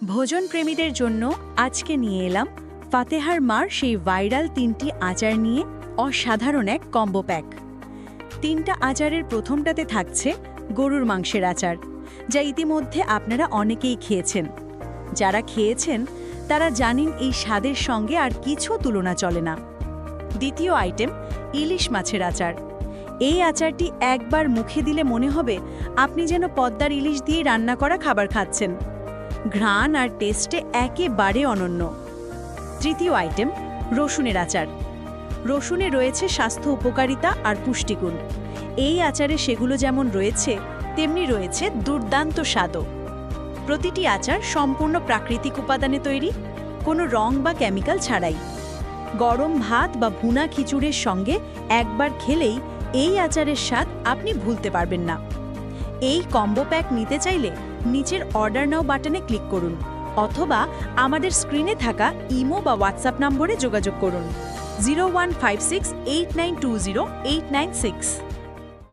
ভোজন প্রেমীদের জন্য আজকে নিয়ে এলাম ফাতেহার মার সেই ভাইরাল 3টি আচার নিয়ে অসাধারণ এক কম্বো প্যাক। 3টা আচারের প্রথমটাতে থাকছে গরুর মাংসের আচার, যা ইতিমধ্যে আপনারা অনেকেই খেয়েছেন। যারা খেয়েছেন তারা জানেন এই স্বাদের সঙ্গে আর কিছু তুলনা চলে না। দ্বিতীয় আইটেম ইলিশ মাছের আচার। এই আচারটি একবার মুখে দিলে মনে হবে আপনি যেন পদ্মার ইলিশ দিয়ে রান্না করা খাবার খাচ্ছেন। ঘ্রাণ আর টেস্টে একেবারে অনন্য। তৃতীয় আইটেম রসুনের আচার। রসুনে রয়েছে স্বাস্থ্য উপকারিতা আর পুষ্টিগুণ। এই আচারে সেগুলো যেমন রয়েছে তেমনি রয়েছে দুর্দান্ত স্বাদও। প্রতিটি আচার সম্পূর্ণ প্রাকৃতিক উপাদানে তৈরি, কোনো রং বা কেমিক্যাল ছাড়াই। গরম ভাত বা ভুনা খিচুড়ির সঙ্গে একবার খেলেই এই আচারের স্বাদ আপনি ভুলতে পারবেন না। এই কম্বো প্যাক নিতে চাইলে নিচের অর্ডার নাও বাটনে ক্লিক করুন অথবা আমাদের স্ক্রিনে থাকা ইমো বা হোয়াটসঅ্যাপ নম্বরে যোগাযোগ করুন 01568920 896।